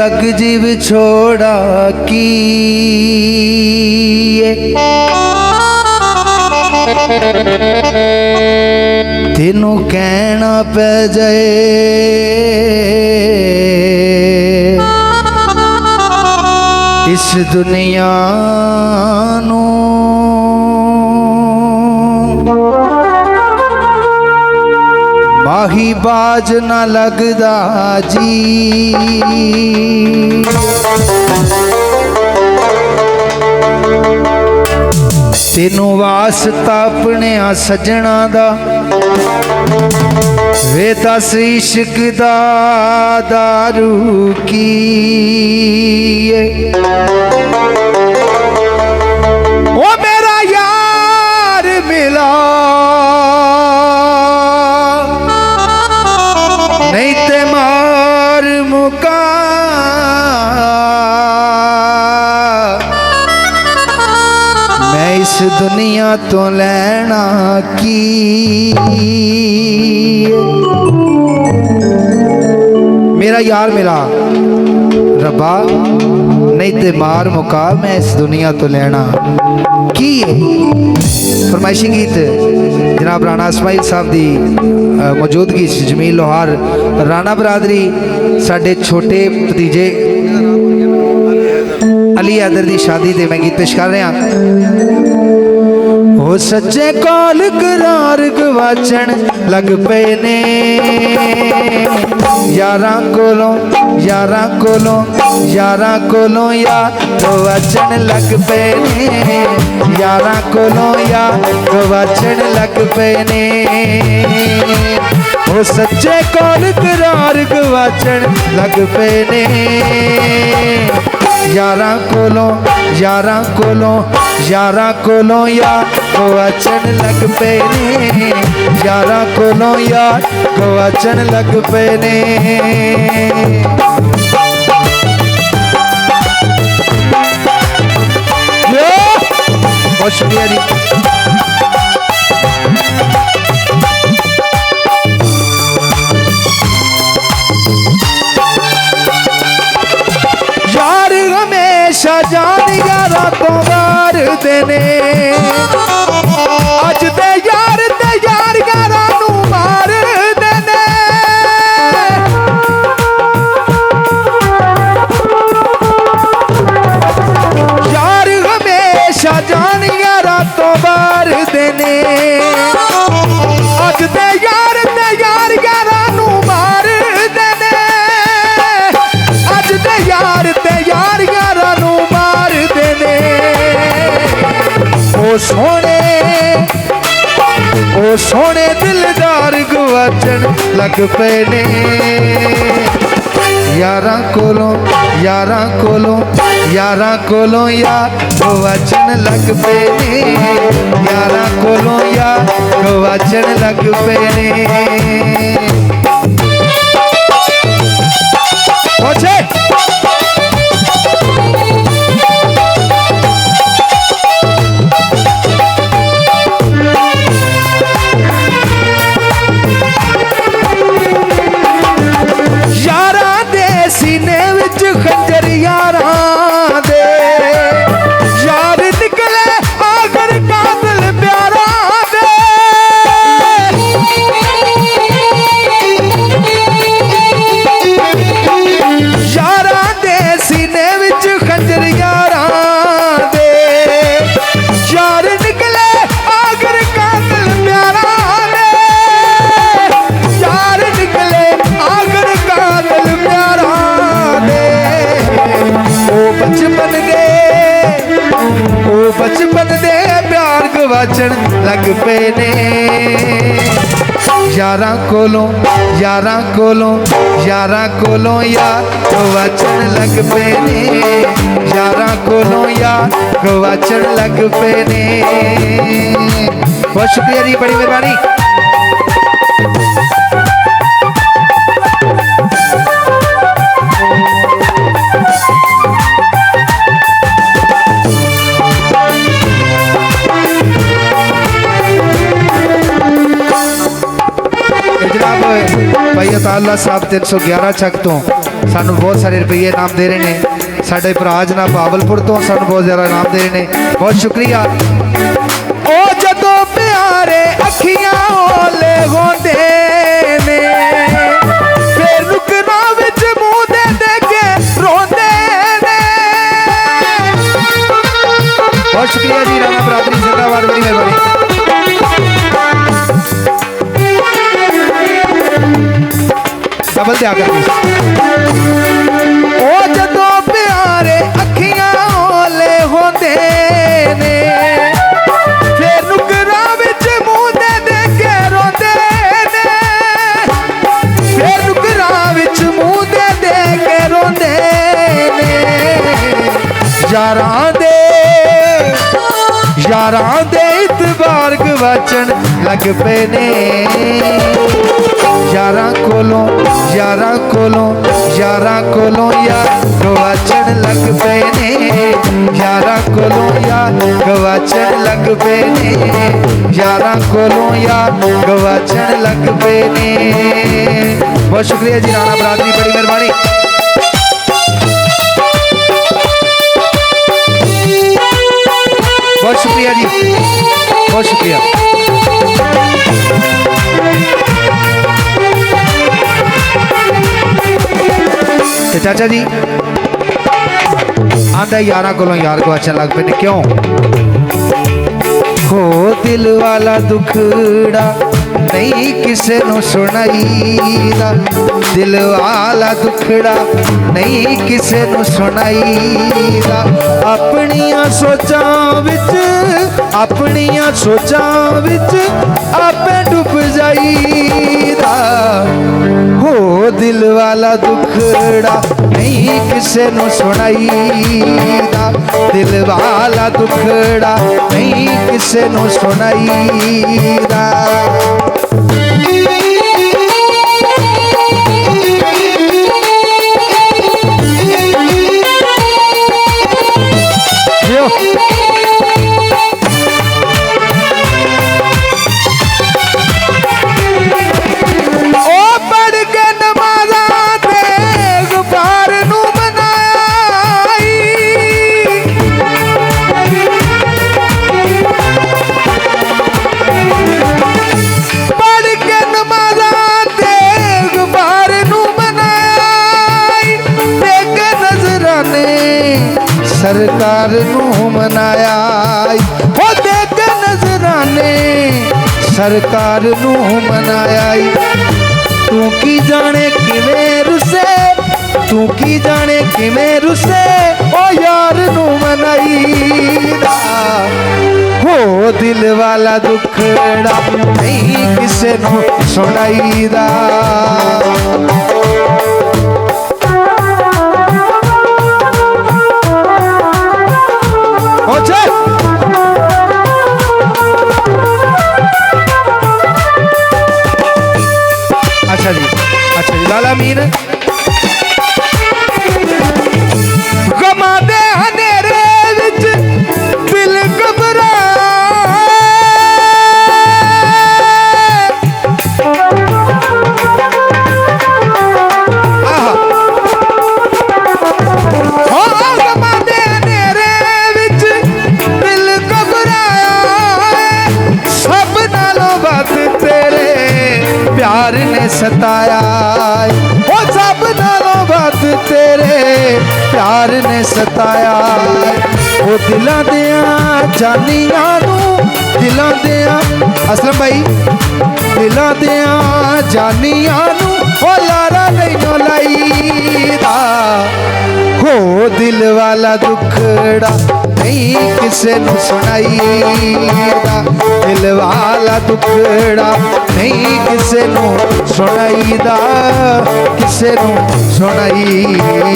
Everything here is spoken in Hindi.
जग जीव छोड़ा की तेनू कहना पै जाए इस दुनिया नू माही बाज ना लगदा जी तेनू वास्ता अपने सजना दा वे दस इश्क दा दारू की ओ मेरा यार मिला नहीं ते मार मुका मैं इस दुनिया तो लेना की मेरा यार मिला रब्बा नहीं ते मार मुका मैं इस दुनिया तो लेना की फरमाइशी गीत जनाब राणा इस्माइल साहब की मौजूदगी जमील लोहार राणा बरादरी साढ़े छोटे भतीजे अली हैदर की शादी से मैं गीत पेश कर रहा। हो सच्चे कॉल करार गवाचन लग पे ने यारां कोलों यार गवाचन लग पे ने यारां कोलों यार गवाचन लग पे ने वो सच्चे कॉल करार गवाचन लग पे ने यारां कोलों यार गवाचन लग पे ने यारां कोलों यार गवाचन लग पे ने बहुत शुक्रिया जी। यार हमेशा जान यारा तो मार देने अज ते यार यारा नू मार देने यार हमेशा जान यारा तो मार देने अज ते यार यारा नू मार देने अज ते यार यारा नू मार देने ओ सोने दिलदार गवाचन लग पे ने यारां कोलों यार गवाचन लग पे ने यारां कोलों यार गवाचन लग पे ने बचपन दे प्यार गवाचन लग पे ने यारां कोलों यार गवाचन लग पे ने यारां कोलों यार गवाचन लग पे ने बहुत शुक्रिया जी, बड़ी मेहरबानी। भाई अताउल्लाह साहब 311 चक तो सानू बहुत सारे रुपये इनाम दे रहे हैं। साडे भरा जनाब बावलपुर तो सानू बहुत ज़्यादा इनाम दे रहे हैं, बहुत शुक्रिया। ओ जदों प्यारे अखियां ओले होंदे ने फिर रुकना विच मुंह दे के रोंदे ने। बहुत शुक्रिया जी राणा बरादरी जिंदाबाद, बड़ी मेहरबानी। डबल दिया कर ओ जदों प्यारे अखियां ओले होंदे ने फिर नुकरा विच मुंह दे के रोंदे ने, फिर नुकरा विच मुंह दे के रोंदे ने। यारां दे इतबार गवाचन लग पे ने, यारां कोलों यार गवाचन लग पे ने, यारां कोलों यार गवाचन लग पे ने, यारां कोलों यार गवाचन लग पे ने। बहुत शुक्रिया जी राणा बरादरी, बड़ी मेहरबानी। बहुत शुक्रिया जी, बहुत शुक्रिया। तो चाचा जी आंदा यारा को यार को अच्छा लग पे क्यों हो दिल वाला दुखड़ा नहीं किसे नु सुनाईदा, दिल वाला दुखड़ा नहीं किसे नु सुनाईदा। अपनियां सोचां विच आपे डुब जाईदा, हो दिल वाला दुखड़ा नहीं किसे नु सुनाईदा, दिल वाला दुखड़ा नहीं किसे नु सुनाईदा। सरकार नू मनाया हो देख नजराने, सरकार नू मनाया। तू की जाने किवें रुसे, तू की जाने किवें रुसे ओ यार नू मनाईदा, हो दिल वाला दुखड़ा नहीं किसे नू सुनाईदा। अच्छा जी लाला मीर गमा दे हनेरे विच दिल घबरा, गमा दे हनेरे विच दिल घबराया, सब नालों बात तेरे प्यार ने सताया, ओ सब नालों बात तेरे प्यार ने सताया। ओ दिलां दियां जानियां नू, दिलां दियां असलम भाई, दिलां दियां जानियां नू ओ लारा नहीं लाईदा, हो दिल वाला दुखड़ा नहीं किसे नु सुनाईदा, दिल वाला दुखड़ा नहीं किसे नु सुनाईदा, किसे नु सुनाईदा।